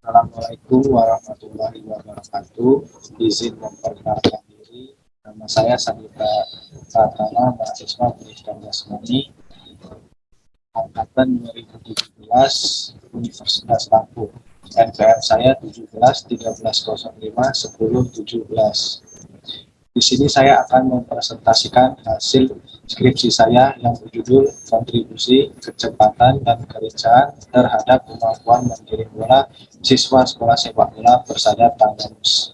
Assalamualaikum warahmatullahi wabarakatuh. Izin memperkenalkan diri. Nama saya Sabita Pratama, mahasiswa Pendidikan Jasmani, angkatan 2017, Universitas Lampung. NPM saya 17 1305 1017. Di sini saya akan mempresentasikan hasil skripsi saya yang berjudul Kontribusi Kecepatan dan Kelincahan terhadap Kemampuan Menggiring Bola Siswa Sekolah Sepak Bola Persada Tanggamus.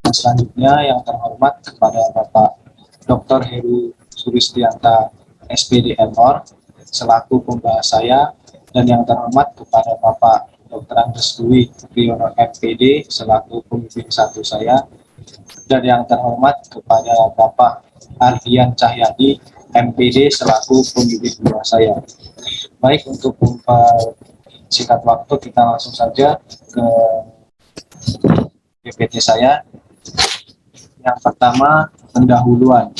Dan selanjutnya yang terhormat kepada Bapak Dr. Heru Sulistianta SPD MOr selaku pembahas saya, dan yang terhormat kepada Bapak Dr. Andres Dwi Priyono MPD selaku pembimbing satu saya, dan yang terhormat kepada Bapak Ardian Cahyadi MPD selaku pembimbing dua saya. Baik, untuk singkat waktu kita langsung saja ke PPT saya. Yang pertama, pendahuluan,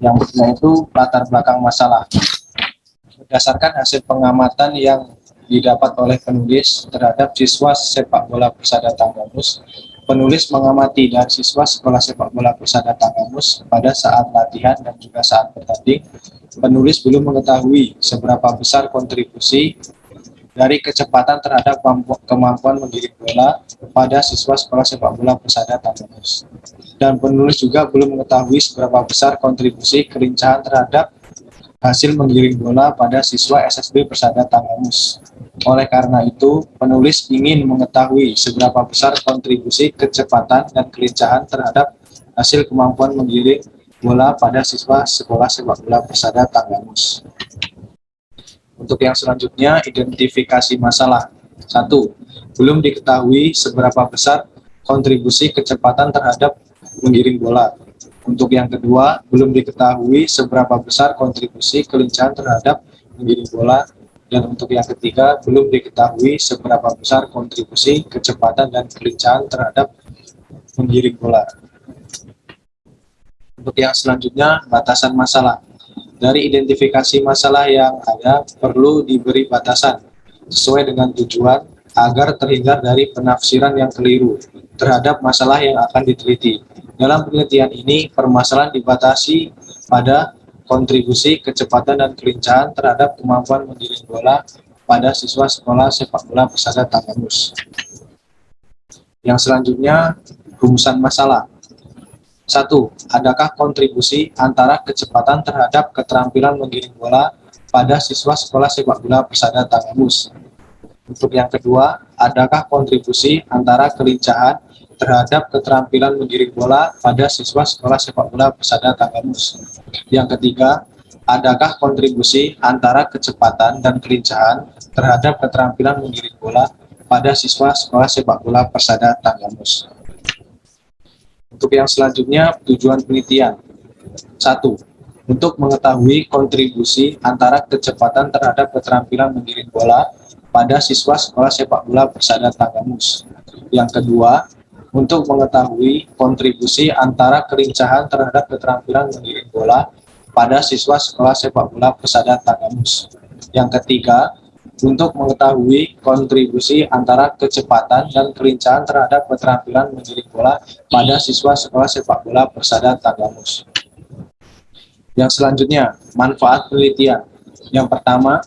yang yaitu latar belakang masalah. Berdasarkan hasil pengamatan yang didapat oleh penulis terhadap siswa sepak bola Persada Tanggamus, penulis mengamati dari siswa sekolah sepak bola Persada Tanggamus pada saat latihan dan juga saat bertanding. Penulis belum mengetahui seberapa besar kontribusi dari kecepatan terhadap kemampuan menggiring bola pada siswa sekolah sepak bola Persada Tanggamus. Dan penulis juga belum mengetahui seberapa besar kontribusi kelincahan terhadap hasil menggiring bola pada siswa SSB Persada Tanggamus. Oleh karena itu, penulis ingin mengetahui seberapa besar kontribusi kecepatan dan kelincahan terhadap hasil kemampuan menggiring bola pada siswa sekolah sepak bola Persada Tanggamus. Untuk yang selanjutnya, identifikasi masalah. 1. Belum diketahui seberapa besar kontribusi kecepatan terhadap menggiring bola. Untuk yang kedua, belum diketahui seberapa besar kontribusi kelincahan terhadap menggiring bola. Dan untuk yang ketiga, belum diketahui seberapa besar kontribusi kecepatan dan kelincahan terhadap menggiring bola. Untuk yang selanjutnya, batasan masalah. Dari identifikasi masalah yang ada, perlu diberi batasan sesuai dengan tujuan agar terhindar dari penafsiran yang keliru terhadap masalah yang akan diteliti. Dalam penelitian ini, permasalahan dibatasi pada kontribusi kecepatan dan kelincahan terhadap kemampuan menggiring bola pada siswa sekolah sepak bola Persada Tanggamus. Yang selanjutnya, rumusan masalah. 1. Adakah kontribusi antara kecepatan terhadap keterampilan menggiring bola pada siswa sekolah sepak bola Persada Tanggamus? Untuk yang kedua, adakah kontribusi antara kelincahan terhadap keterampilan menggiring bola pada siswa sekolah sepak bola Persada Tanggamus? Yang ketiga, adakah kontribusi antara kecepatan dan kelincahan terhadap keterampilan menggiring bola pada siswa sekolah sepak bola Persada Tanggamus? Untuk yang selanjutnya, tujuan penelitian. 1. Untuk mengetahui kontribusi antara kecepatan terhadap keterampilan menggiring bola pada siswa sekolah sepak bola Persada Tanggamus. Yang kedua, untuk mengetahui kontribusi antara kelincahan terhadap keterampilan menggiring bola pada siswa sekolah sepak bola Persada Tanggamus. Yang ketiga, untuk mengetahui kontribusi antara kecepatan dan kelincahan terhadap keterampilan menggiring bola pada siswa sekolah sepak bola Persada Tanggamus. Yang selanjutnya, manfaat penelitian. Yang pertama,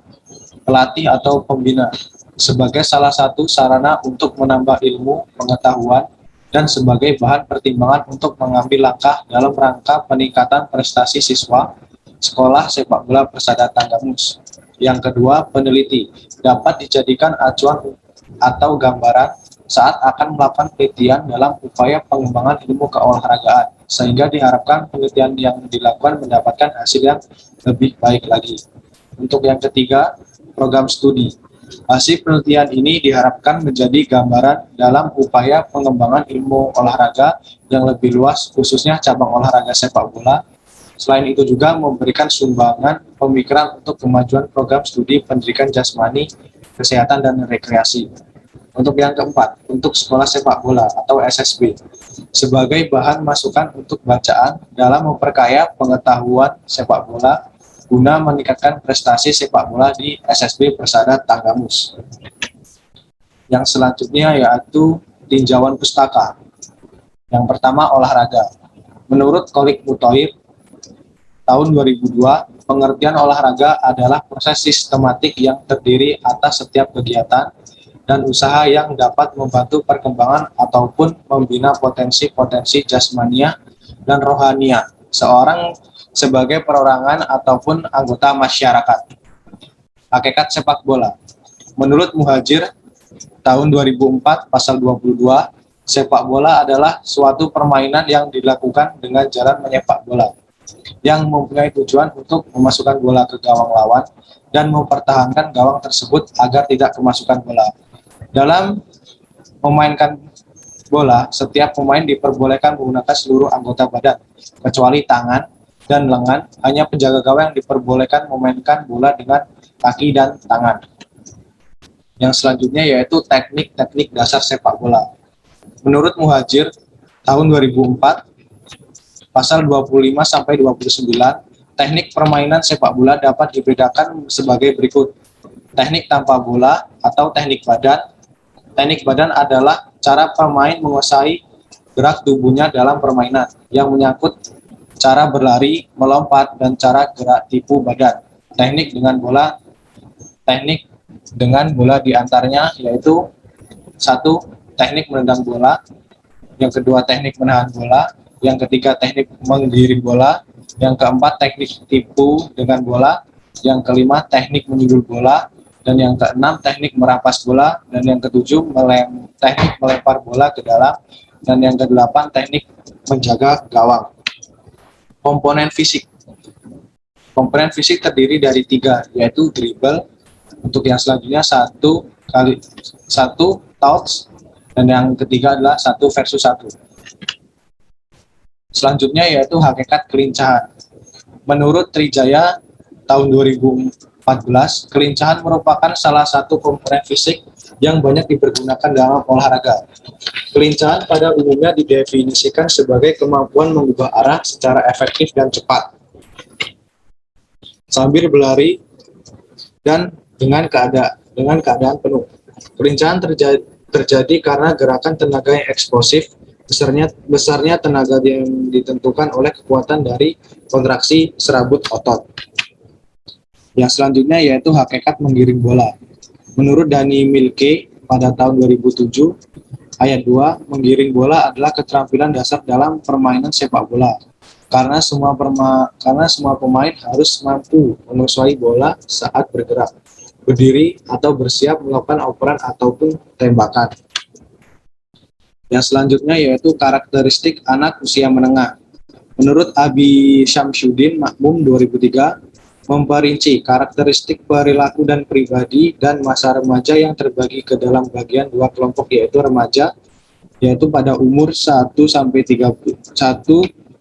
pelatih atau pembina sebagai salah satu sarana untuk menambah ilmu, pengetahuan, dan sebagai bahan pertimbangan untuk mengambil langkah dalam rangka peningkatan prestasi siswa sekolah sepak bola Persada Tanggamus. Yang kedua, peneliti dapat dijadikan acuan atau gambaran saat akan melakukan penelitian dalam upaya pengembangan ilmu keolahragaan, sehingga diharapkan penelitian yang dilakukan mendapatkan hasil yang lebih baik lagi. Untuk yang ketiga, program studi. Hasil penelitian ini diharapkan menjadi gambaran dalam upaya pengembangan ilmu olahraga yang lebih luas, khususnya cabang olahraga sepak bola. Selain itu juga memberikan sumbangan pemikiran untuk kemajuan program studi pendidikan jasmani, kesehatan, dan rekreasi. Untuk yang keempat, untuk sekolah sepak bola atau SSB, sebagai bahan masukan untuk bacaan dalam memperkaya pengetahuan sepak bola guna meningkatkan prestasi sepak bola di SSB Persada Tanggamus. Yang selanjutnya yaitu tinjauan pustaka. Yang pertama, olahraga. Menurut Kholik Muthoir, tahun 2002, pengertian olahraga adalah proses sistematik yang terdiri atas setiap kegiatan dan usaha yang dapat membantu perkembangan ataupun membina potensi-potensi jasmania dan rohania seorang sebagai perorangan ataupun anggota masyarakat. Hakikat sepak bola. Menurut Muhajir, tahun 2004, pasal 22, sepak bola adalah suatu permainan yang dilakukan dengan jalan menyepak bola, yang mempunyai tujuan untuk memasukkan bola ke gawang lawan dan mempertahankan gawang tersebut agar tidak kemasukan bola. Dalam memainkan bola, setiap pemain diperbolehkan menggunakan seluruh anggota badan, kecuali tangan dan lengan. Hanya penjaga gawang yang diperbolehkan memainkan bola dengan kaki dan tangan. Yang selanjutnya yaitu teknik-teknik dasar sepak bola. Menurut Muhajir, tahun 2004, pasal 25 sampai 29, teknik permainan sepak bola dapat dibedakan sebagai berikut. Teknik tanpa bola atau teknik badan. Teknik badan adalah cara pemain menguasai gerak tubuhnya dalam permainan yang menyangkut cara berlari, melompat, dan cara gerak tipu badan. Teknik dengan bola diantaranya yaitu satu, teknik menendang bola, yang kedua teknik menahan bola, yang ketiga teknik menggiring bola, yang keempat teknik tipu dengan bola, yang kelima teknik menyundul bola, dan yang keenam teknik merampas bola, dan yang ketujuh teknik melempar bola ke dalam, dan yang kedelapan teknik menjaga gawang. Komponen fisik. Komponen fisik terdiri dari tiga, yaitu dribble. Untuk yang selanjutnya satu touch, dan yang ketiga adalah 1 versus 1. Selanjutnya yaitu hakikat kelincahan. Menurut Trijaya tahun 2014, kelincahan merupakan salah satu komponen fisik yang banyak dipergunakan dalam olahraga. Kelincahan pada umumnya didefinisikan sebagai kemampuan mengubah arah secara efektif dan cepat sambil berlari dan dengan keadaan penuh. Kelincahan terjadi karena gerakan tenaga yang eksplosif, besarnya tenaga yang ditentukan oleh kekuatan dari kontraksi serabut otot. Yang selanjutnya yaitu hakikat menggiring bola. Menurut Dani Milke pada tahun 2007, ayat 2, menggiring bola adalah keterampilan dasar dalam permainan sepak bola. Karena semua pemain harus mampu menguasai bola saat bergerak, berdiri, atau bersiap melakukan operan ataupun tembakan. Yang selanjutnya yaitu karakteristik anak usia menengah. Menurut Abi Syamsuddin Makmum 2003, memperinci karakteristik perilaku dan pribadi dan masa remaja yang terbagi ke dalam bagian dua kelompok, yaitu remaja, yaitu pada umur 1 sampai 13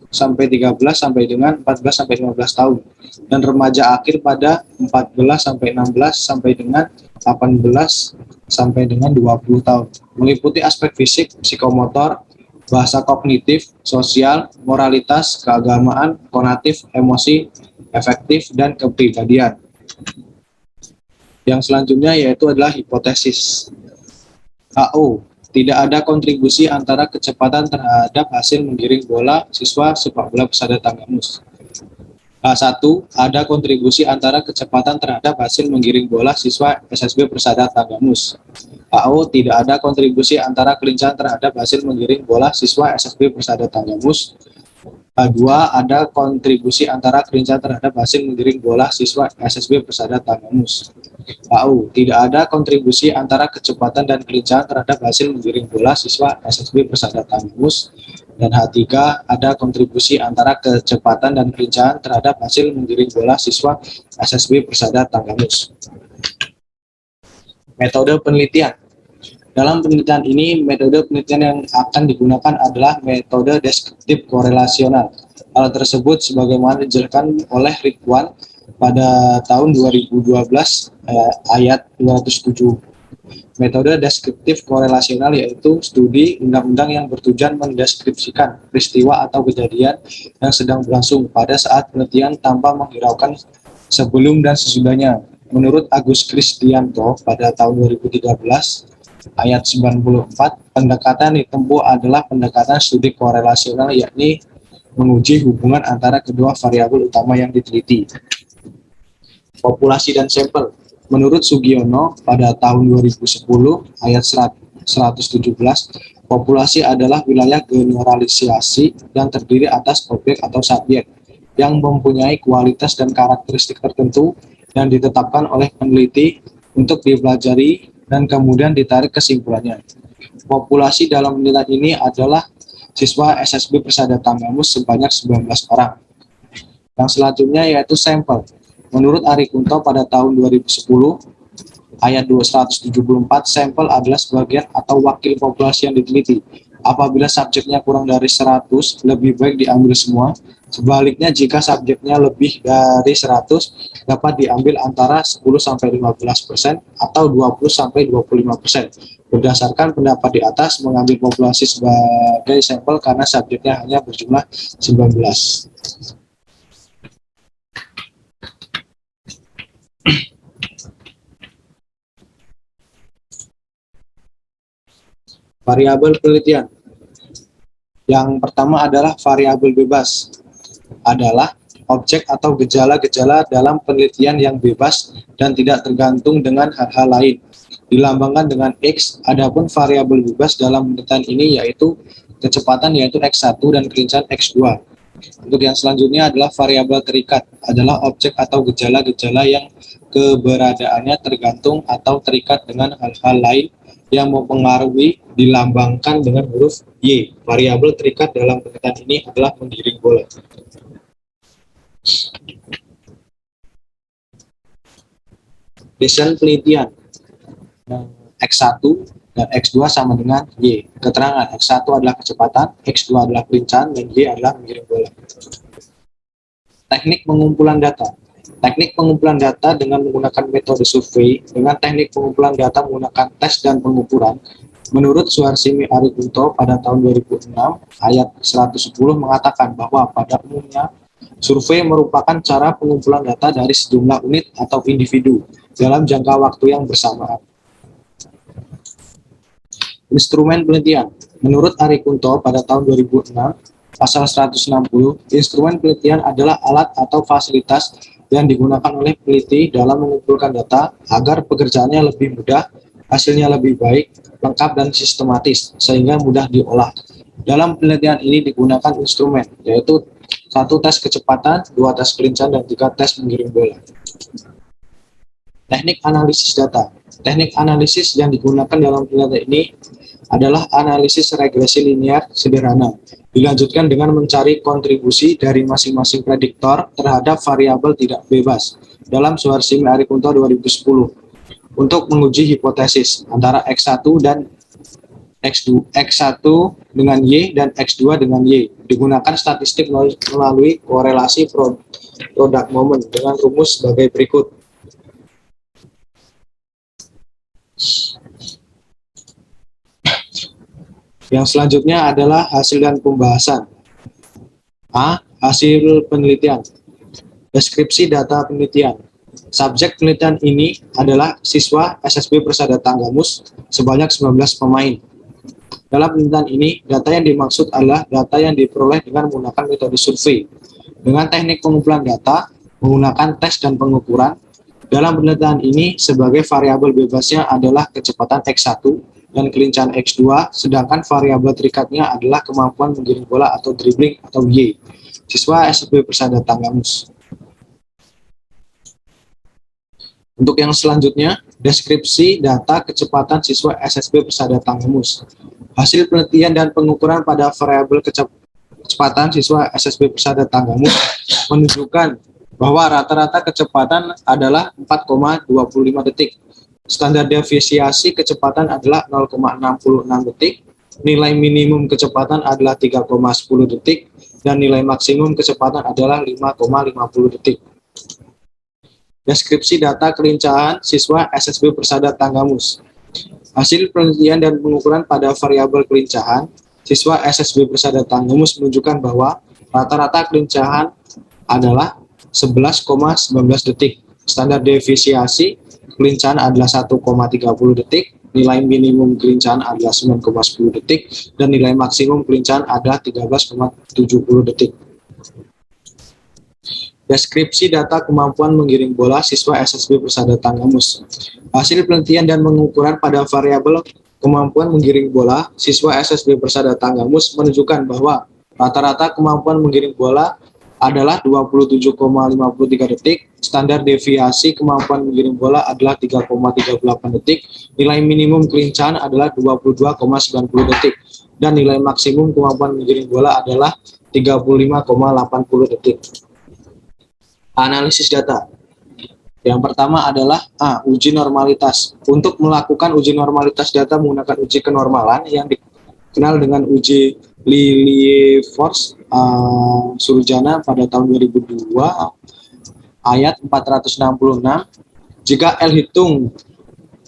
sampai dengan 14 sampai 15 tahun, dan remaja akhir pada 14 sampai 16 sampai dengan 18 sampai dengan 20 tahun, meliputi aspek fisik, psikomotor, bahasa kognitif, sosial, moralitas, keagamaan, konatif, emosi, efektif, dan kepribadian. Yang selanjutnya yaitu adalah hipotesis. HO, tidak ada kontribusi antara kecepatan terhadap hasil menggiring bola siswa sepak bola Persada Tanggamus. H1, ada kontribusi antara kecepatan terhadap hasil menggiring bola siswa SSB Persada Tanggamus. HO, tidak ada kontribusi antara kelincahan terhadap hasil menggiring bola siswa SSB Persada Tanggamus. H2, ada kontribusi antara kelincahan terhadap hasil menggiring bola siswa SSB Persada Tanggamus. HU, tidak ada kontribusi antara kecepatan dan kelincahan terhadap hasil menggiring bola siswa SSB Persada Tanggamus. Dan H3, ada kontribusi antara kecepatan dan kelincahan terhadap hasil menggiring bola siswa SSB Persada Tanggamus. Metode penelitian. Dalam penelitian ini, metode penelitian yang akan digunakan adalah metode deskriptif korelasional. Hal tersebut sebagaimana dijelaskan oleh Ridwan pada tahun 2012 ayat 207. Metode deskriptif korelasional yaitu studi undang-undang yang bertujuan mendeskripsikan peristiwa atau kejadian yang sedang berlangsung pada saat penelitian tanpa menghiraukan sebelum dan sesudahnya. Menurut Agus Kristianto pada tahun 2013, ayat 94, pendekatan ditempuh adalah pendekatan studi korelasional, yakni menguji hubungan antara kedua variabel utama yang diteliti. Populasi dan sampel. Menurut Sugiono pada tahun 2010, ayat 117, populasi adalah wilayah generalisasi yang terdiri atas objek atau subjek yang mempunyai kualitas dan karakteristik tertentu yang ditetapkan oleh peneliti untuk dipelajari dan kemudian ditarik kesimpulannya. Populasi dalam penelitian ini adalah siswa SSB Persada Tanggamus sebanyak 19 orang. Yang selanjutnya yaitu sampel. Menurut Ari Kunto pada tahun 2010, ayat 274, sampel adalah sebagian atau wakil populasi yang diteliti. Apabila subjeknya kurang dari 100, lebih baik diambil semua. Sebaliknya, jika subjeknya lebih dari 100, dapat diambil antara 10-15% atau 20-25%. Berdasarkan pendapat di atas, mengambil populasi sebagai sampel karena subjeknya hanya berjumlah 19. Variabel penelitian. Yang pertama adalah variabel bebas. Adalah objek atau gejala-gejala dalam penelitian yang bebas dan tidak tergantung dengan hal-hal lain. Dilambangkan dengan X, adapun variabel bebas dalam penelitian ini yaitu kecepatan yaitu X1 dan kelincian X2. Untuk yang selanjutnya adalah variabel terikat, adalah objek atau gejala-gejala yang keberadaannya tergantung atau terikat dengan hal-hal lain yang mempengaruhi, dilambangkan dengan huruf Y. Variabel terikat dalam penelitian ini adalah menggiring bola. Desain penelitian. X1 dan X2 sama dengan Y. Keterangan X1 adalah kecepatan, X2 adalah kelincian, dan Y adalah menggiring bola. Teknik pengumpulan data. Teknik pengumpulan data dengan menggunakan metode survei dengan teknik pengumpulan data menggunakan tes dan pengukuran. Menurut Suharsimi Arikunto pada tahun 2006, ayat 110 mengatakan bahwa pada umumnya survei merupakan cara pengumpulan data dari sejumlah unit atau individu dalam jangka waktu yang bersamaan. Instrumen penelitian. Menurut Arikunto pada tahun 2006, pasal 160, instrumen penelitian adalah alat atau fasilitas yang digunakan oleh peneliti dalam mengumpulkan data agar pekerjaannya lebih mudah, hasilnya lebih baik, lengkap dan sistematis, sehingga mudah diolah. Dalam penelitian ini digunakan instrumen, yaitu 1 tes kecepatan, 2 tes kelincian, dan 3 tes menggiring bola. Teknik analisis data. Teknik analisis yang digunakan dalam penelitian ini adalah analisis regresi linear sederhana. Dilanjutkan dengan mencari kontribusi dari masing-masing prediktor terhadap variabel tidak bebas dalam Suharsimi Arikunto 2010 untuk menguji hipotesis antara X1 dan X1 dengan Y dan X2 dengan Y. Digunakan statistik melalui korelasi product moment dengan rumus sebagai berikut. Yang selanjutnya adalah hasil dan pembahasan. A. Hasil penelitian. Deskripsi data penelitian. Subjek penelitian ini adalah siswa SSB Persada Tanggamus sebanyak 19 pemain. Dalam penelitian ini, data yang dimaksud adalah data yang diperoleh dengan menggunakan metode survei. Dengan teknik pengumpulan data, menggunakan tes dan pengukuran. Dalam penelitian ini, sebagai variabel bebasnya adalah kecepatan X1 dan kelincian X2, sedangkan variabel terikatnya adalah kemampuan menggiring bola atau dribbling atau Y. Siswa SSB Persada Tanggamus. Untuk yang selanjutnya, deskripsi data kecepatan siswa SSB Persada Tanggamus. Hasil penelitian dan pengukuran pada variabel kecepatan siswa SSB Persada Tanggamus menunjukkan bahwa rata-rata kecepatan adalah 4,25 detik. Standar deviasi kecepatan adalah 0,66 detik, nilai minimum kecepatan adalah 3,10 detik, dan nilai maksimum kecepatan adalah 5,50 detik. Deskripsi data kelincahan siswa SSB Persada Tanggamus. Hasil penelitian dan pengukuran pada variabel kelincahan siswa SSB Persada Tanggamus menunjukkan bahwa rata-rata kelincahan adalah 11,19 detik. Standar deviasi kelincahan adalah 1,30 detik, nilai minimum kelincahan adalah 9,10 detik, dan nilai maksimum kelincahan adalah 13,70 detik. Deskripsi data kemampuan menggiring bola siswa SSB Persada Tanggamus. Hasil penelitian dan pengukuran pada variabel kemampuan menggiring bola siswa SSB Persada Tanggamus menunjukkan bahwa rata-rata kemampuan menggiring bola adalah 27,53 detik, standar deviasi kemampuan menggiring bola adalah 3,38 detik, nilai minimum kelincahan adalah 22,90 detik, dan nilai maksimum kemampuan menggiring bola adalah 35,80 detik. Analisis data. Yang pertama adalah uji normalitas. Untuk melakukan uji normalitas data menggunakan uji kenormalan yang dikenal dengan uji Lilliefors Surjana pada tahun 2002 ayat 466. Jika L hitung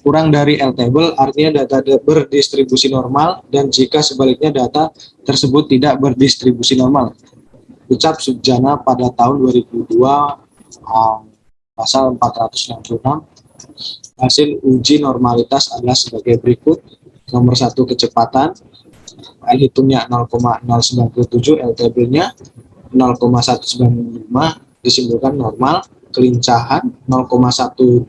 kurang dari L table, artinya data berdistribusi normal, dan jika sebaliknya data tersebut tidak berdistribusi normal. Ucap Surjana pada tahun 2002 pasal 466. Hasil uji normalitas adalah sebagai berikut. Nomor 1, kecepatan. L hitungnya 0,097, L table-nya 0,195, disimpulkan normal. Kelincahan 0,112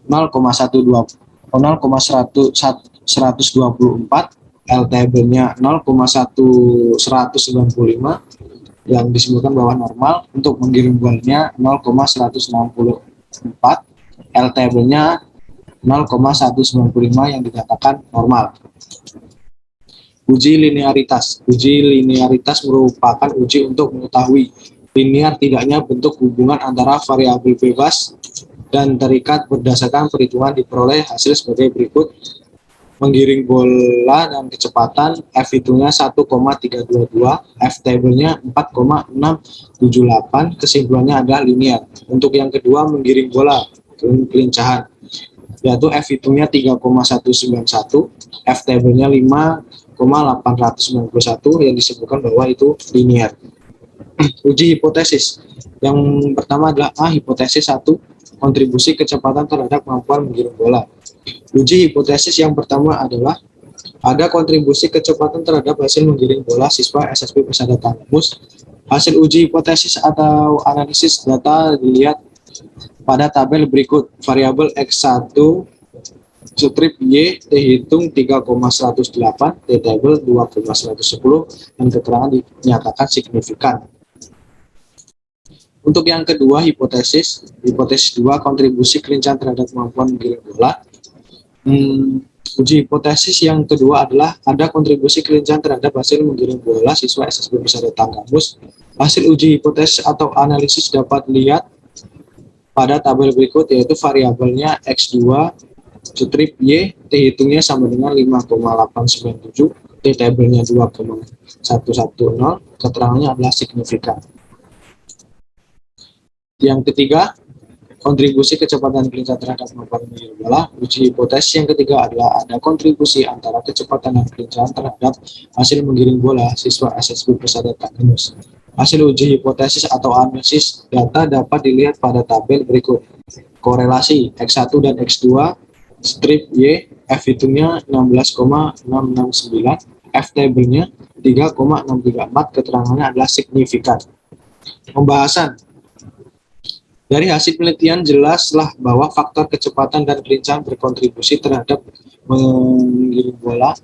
0,124, L table-nya 0,195, yang disimpulkan bahwa normal. Untuk menggiring bolanya 0,164, L table-nya 0,195 yang dikatakan normal. Uji linearitas. Uji linearitas merupakan uji untuk mengetahui linear tidaknya bentuk hubungan antara variabel bebas dan terikat berdasarkan perhitungan. Diperoleh hasil sebagai berikut. Menggiring bola dan kecepatan, F hitungnya 1,322, F table-nya 4,678, kesimpulannya adalah linear. Untuk yang kedua, menggiring bola kelincahan, yaitu F hitungnya 3,191, F table-nya 5,891, yang disebutkan bahwa itu linear. Uji hipotesis. Yang pertama adalah hipotesis 1, kontribusi kecepatan terhadap kemampuan menggiring bola. Uji hipotesis yang pertama adalah ada kontribusi kecepatan terhadap hasil menggiring bola siswa SSB Persada Tanggamus. Hasil uji hipotesis atau analisis data dilihat pada tabel berikut. Variabel X1 strip Y dihitung 3,108, T table 2,110, dan keterangan dinyatakan signifikan. Untuk yang kedua, hipotesis 2, kontribusi kelincahan terhadap kemampuan menggiring bola. Uji hipotesis yang kedua adalah ada kontribusi kelincahan terhadap hasil menggiring bola siswa SSB Persada Tanggamus. Hasil uji hipotesis atau analisis dapat dilihat pada tabel berikut, yaitu variabelnya X2 strip Y, T hitungnya sama dengan 5,897, T tabelnya 2,110, keterangannya adalah signifikan. Yang ketiga, kontribusi kecepatan kelincahan terhadap kemampuan menggiring bola. Uji hipotesis yang ketiga adalah ada kontribusi antara kecepatan dan kelincahan terhadap hasil menggiring bola siswa SSB Persada Tanggamus. Hasil uji hipotesis atau analisis data dapat dilihat pada tabel berikut. Korelasi X1 dan X2 strip Y, F hitungnya 16,669, F table-nya 3,634, keterangannya adalah signifikan. Pembahasan. Dari hasil penelitian jelaslah bahwa faktor kecepatan dan kelincahan berkontribusi terhadap menggiring bola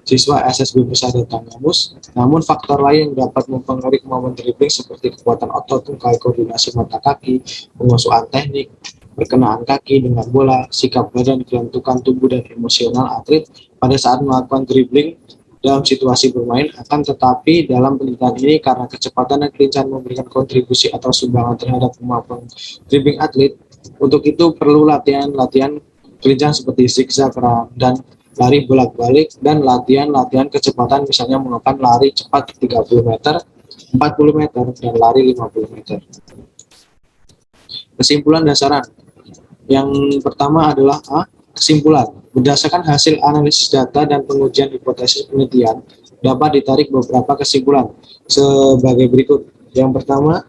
siswa SSB Persada Tanggamus. Namun faktor lain yang dapat mempengaruhi kemampuan dribbling seperti kekuatan otot, tungkai, koordinasi mata kaki, penguasaan teknik, perkenaan kaki dengan bola, sikap badan, kelentukan tubuh, dan emosional atlet pada saat melakukan dribbling dalam situasi bermain. Akan tetapi dalam penelitian ini, karena kecepatan dan kelincahan memberikan kontribusi atau sumbangan terhadap kemampuan dribbling atlet, untuk itu perlu latihan kelincahan seperti zigzag, run, dan lari bolak-balik, dan latihan kecepatan, misalnya melakukan lari cepat 30 meter, 40 meter, dan lari 50 meter. Kesimpulan dasaran. Yang pertama adalah kesimpulan. Berdasarkan hasil analisis data dan pengujian hipotesis penelitian, dapat ditarik beberapa kesimpulan sebagai berikut. Yang pertama,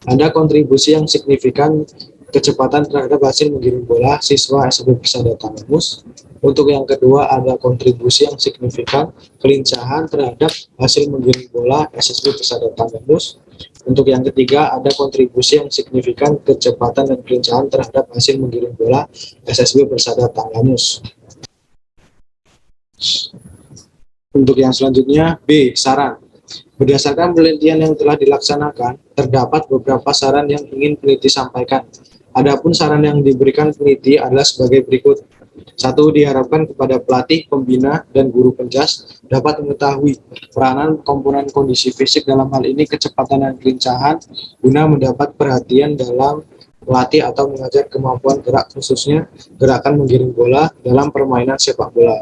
Ada kontribusi yang signifikan kecepatan terhadap hasil menggiring bola siswa SSB Persada Tangamus. Untuk yang kedua, ada kontribusi yang signifikan kelincahan terhadap hasil menggiring bola SSB Persada Tangamus. Untuk yang ketiga, ada kontribusi yang signifikan kecepatan dan kelincahan terhadap hasil menggiring bola SSB Persada Tangamus. Untuk yang selanjutnya, B. Saran. Berdasarkan penelitian yang telah dilaksanakan, terdapat beberapa saran yang ingin peneliti sampaikan. Adapun saran yang diberikan peneliti adalah sebagai berikut. 1. Diharapkan kepada pelatih, pembina, dan guru penjas dapat mengetahui peranan komponen kondisi fisik dalam hal ini kecepatan dan kelincahan guna mendapat perhatian dalam melatih atau mengajar kemampuan gerak khususnya gerakan menggiring bola dalam permainan sepak bola.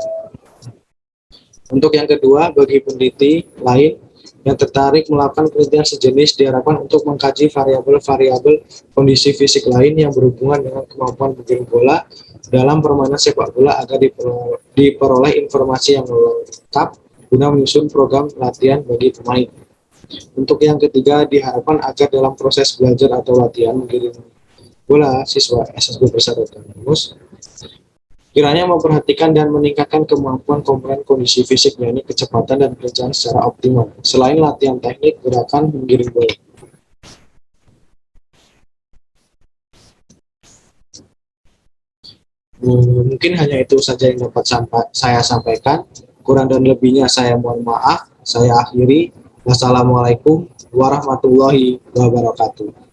Untuk yang kedua, bagi peneliti lain yang tertarik melakukan penelitian sejenis diharapkan untuk mengkaji variabel-variabel kondisi fisik lain yang berhubungan dengan kemampuan menggiring bola dalam permainan sepak bola agar diperoleh informasi yang lengkap guna menyusun program latihan bagi pemain. Untuk yang ketiga, diharapkan agar dalam proses belajar atau latihan menggiring bola siswa SSB Persada Tangamus kiranya memperhatikan dan meningkatkan kemampuan komponen kondisi fisik, yakni kecepatan dan kelincahan secara optimal, selain latihan teknik gerakan menggiring bola. Mungkin hanya itu saja yang dapat saya sampaikan. Kurang dan lebihnya saya mohon maaf. Saya akhiri. Wassalamualaikum warahmatullahi wabarakatuh.